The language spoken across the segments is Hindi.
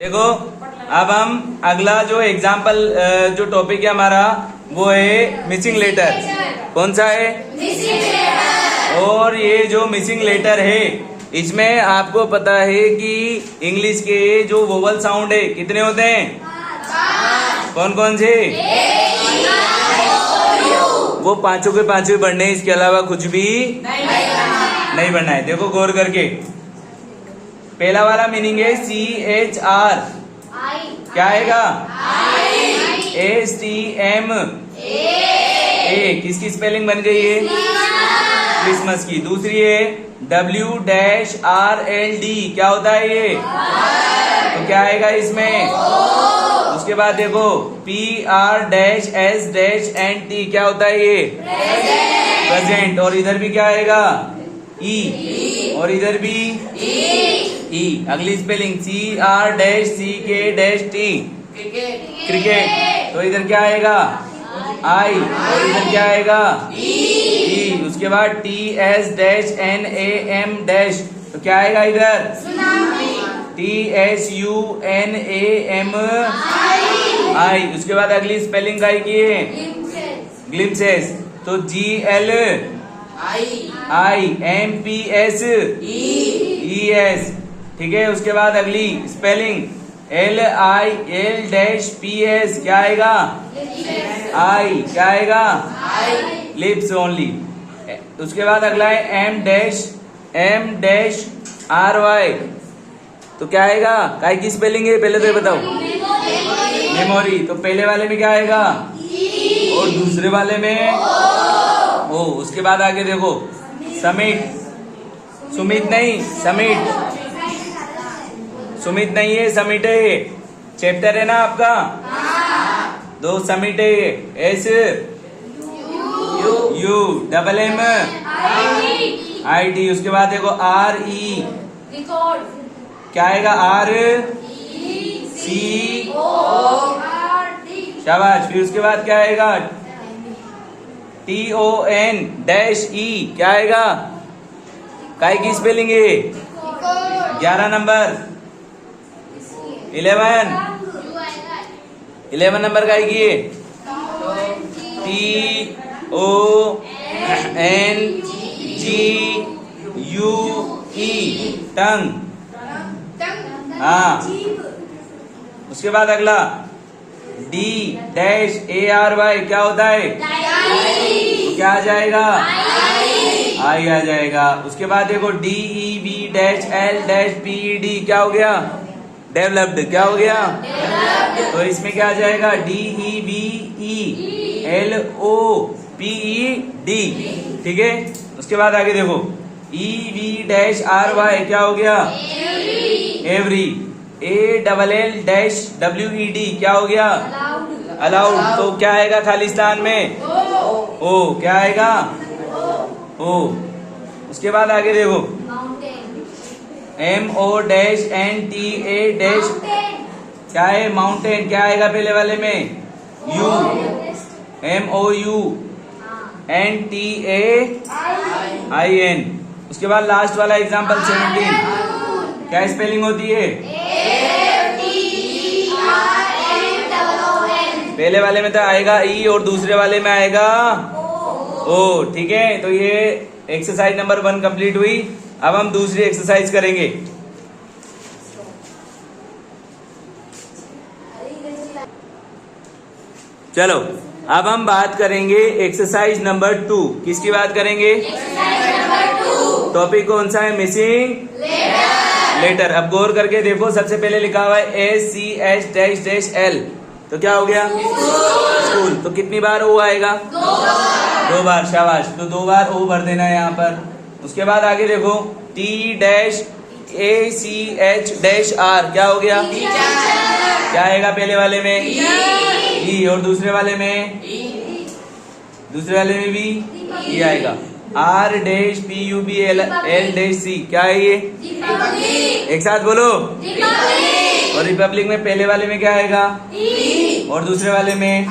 देखो अब हम अगला जो एग्जाम्पल जो टॉपिक है हमारा वो है मिसिंग लेटर। कौन सा है? Missing letter. और ये जो मिसिंग लेटर है इसमें आपको पता है कि इंग्लिश के जो वोवल साउंड है कितने होते हैं? कौन कौन से? वो पांचों के पांचों पढ़ने, इसके अलावा कुछ भी नहीं पढ़ना है। देखो गौर करके, पहला वाला मीनिंग है CHR, क्या आएगा? STM, किसकी स्पेलिंग बन गई है? क्रिसमस की। दूसरी है WRLD, क्या होता है ये? तो क्या आएगा इसमें? उसके बाद देखो PR'S'NT, क्या होता है ये? प्रेजेंट। और इधर भी क्या आएगा? E, और इधर भी E। अगली स्पेलिंग CR'CK'T, क्रिकेट। तो इधर क्या आएगा? I, और इधर क्या आएगा? E। उसके बाद TS'NAM, तो क्या आएगा इधर? TSUNAMI। उसके बाद अगली स्पेलिंग का की है ग्लिम्पसेस, तो GLIMPSES, ठीक है। उसके बाद अगली स्पेलिंग LIL'PS, क्या आएगा? आई, क्या आएगा? Lips only. उसके बाद अगला है M'RY, तो क्या आएगा? काय की स्पेलिंग है पहले तो ये बताओ। मेमोरी। तो पहले वाले में क्या आएगा? और दूसरे वाले में ओ। उसके बाद आगे देखो समिट, सुमित नहीं, समिट, सुमित नहीं है, समिट है। चैप्टर है ना आपका, दो समिट है। SUMMIT। उसके बाद देखो RE, क्या आएगा? RC, शाबाश। फिर उसके बाद क्या आएगा? TON-E, क्या आएगा? काय की स्पेलिंग है? 11 नंबर, 11 नंबर काय की है? TONGUE, टंग। हाँ। उसके बाद अगला D-ARY, क्या होता है? तो क्या आ जाएगा? आई आ जाएगा। उसके बाद देखो DEV-L-PED, क्या हो गया? डेवलप्ड, क्या हो गया? तो इसमें क्या आ जाएगा? DEVELOPED, ठीक है। उसके बाद आगे देखो EV-RY, क्या हो गया? एवरी। ALL-WED, क्या हो गया? अलाउड। तो क्या आएगा खालिस्तान में? ओ, क्या आएगा? ओ। उसके बाद आगे देखो MONTA-, क्या है? माउंटेन, क्या आएगा पहले वाले में? U। MOUNTAIN। उसके बाद लास्ट वाला एग्जाम्पल 17, क्या स्पेलिंग होती है? पहले वाले में तो आएगा E और दूसरे वाले में आएगा O, ठीक है। तो ये एक्सरसाइज नंबर 1 कंप्लीट हुई। अब हम दूसरी एक्सरसाइज करेंगे। चलो अब हम बात करेंगे एक्सरसाइज नंबर 2। किसकी बात करेंगे? टॉपिक कौन सा है? Missing letter. अब गौर करके देखो, सबसे पहले लिखा हुआ है SCH-L, तो क्या हो गया? स्कूल। तो कितनी बार ओ आएगा? 2 बार, शाबाश। तो 2 बार ओ भर देना है यहाँ पर। उसके बाद आगे देखो T-ACH-R, क्या हो गया? क्या आएगा पहले वाले में? E। और दूसरे वाले में? दूसरे वाले में भी E आएगा। R-PUBLC, क्या है ये? एक साथ बोलो। और रिपब्लिक में पहले वाले में क्या आएगा? और दूसरे वाले में?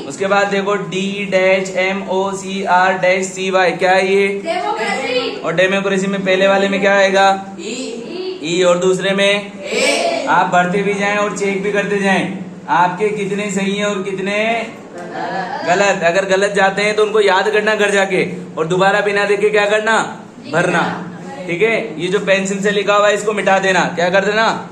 उसके बाद देखो D-MOCR-CY, क्या है ये? और डेमोक्रेसी में पहले वाले में क्या आएगा? E। और दूसरे में आप बढ़ते भी जाएं और चेक भी करते जाएं आपके कितने सही हैं और कितने गलत। अगर गलत जाते हैं तो उनको याद करना घर जाके और दोबारा बिना देखे क्या करना, भरना। ठीक है, ये जो पेंसिल से लिखा हुआ है इसको मिटा देना। क्या कर देना,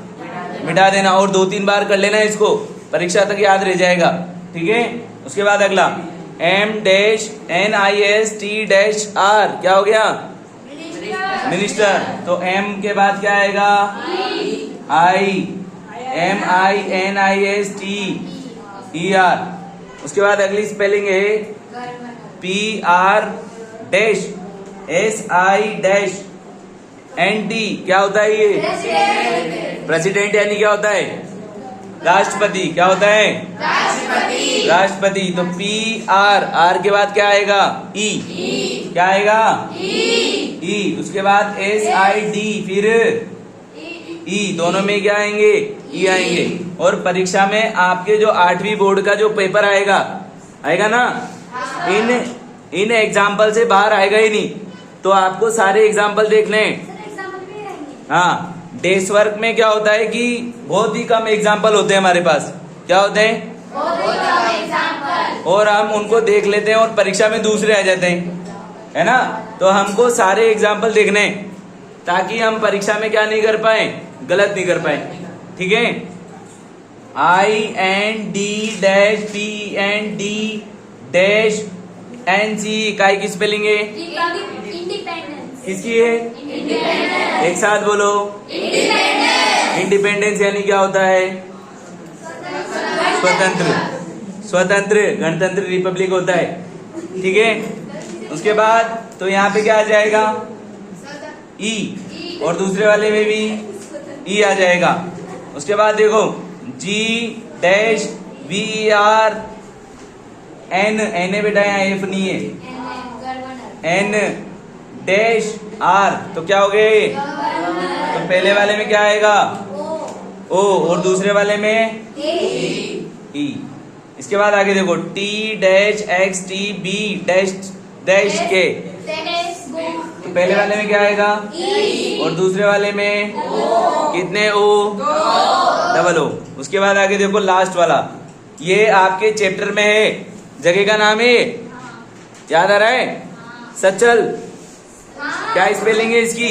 मिटा देना। और 2-3 बार कर लेना इसको, परीक्षा तक याद रह जाएगा। ठीक है, उसके बाद अगला M-NIST-R क्या हो गया, मिनिस्टर। तो M के बाद क्या आएगा, I, MINISTER। उसके बाद अगली स्पेलिंग है PR-SI-NT। क्या होता है ये, प्रेसिडेंट यानी क्या होता है, राष्ट्रपति। क्या होता है, राष्ट्रपति। तो PR के बाद क्या आएगा, E। क्या आएगा, E। उसके बाद SID फिर E, दोनों में क्या आएंगे, E आएंगे। और परीक्षा में आपके जो 8वीं बोर्ड का जो पेपर आएगा ना, इन एग्जाम्पल से बाहर आएगा ही नहीं। तो आपको सारे एग्जाम्पल देखने हैं। हाँ, डेस्क वर्क में क्या होता है कि बहुत ही कम एग्जाम्पल होते हैं हमारे पास। क्या होते हैं, और हम उनको देख लेते हैं और परीक्षा में दूसरे आ जाते हैं, है ना। तो हमको सारे एग्जाम्पल देखने हैं ताकि हम परीक्षा में क्या नहीं कर पाए, गलत नहीं कर पाए। ठीक है, IND-PND-NC इकाई की स्पेलिंग है, किसकी है, एक साथ बोलो, इंडिपेंडेंस यानी क्या होता है, स्वतंत्र। स्वतंत्र, गणतंत्र, रिपब्लिक होता है। ठीक है, उसके बाद तो यहाँ पे क्या आ जाएगा, E, और दूसरे वाले में भी E आ जाएगा। उसके बाद देखो G-VER-N, N बेटा यहाँ F नहीं है, N-R। तो क्या हो गए, तो पहले वाले में क्या आएगा, O, और दूसरे वाले में E। इसके बाद आगे देखो T-XTB-K। तो पहले वाले में क्या आएगा, और दूसरे वाले में कितने O, डबल O। उसके बाद आगे देखो लास्ट वाला, ये आपके चैप्टर में है, जगह का नाम है, याद आ रहा है, सचल। क्या स्पेलिंग है इसकी,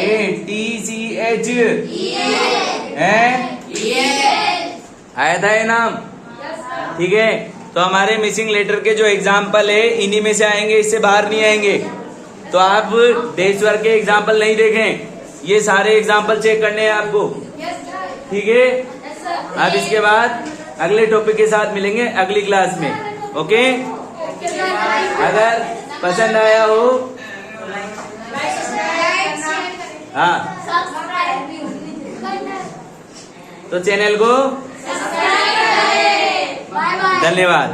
SATCH है, आया था ये नाम। ठीक है, तो हमारे मिसिंग लेटर के जो एग्जाम्पल है इन्हीं में से आएंगे, इससे बाहर नहीं आएंगे। तो आप देश भर के एग्जाम्पल नहीं देखें, ये सारे एग्जाम्पल चेक करने हैं आपको। ठीक है, अब इसके बाद अगले टॉपिक के साथ मिलेंगे अगली क्लास में। ओके, अगर पसंद आया हो, हाँ, तो चैनल को धन्यवाद।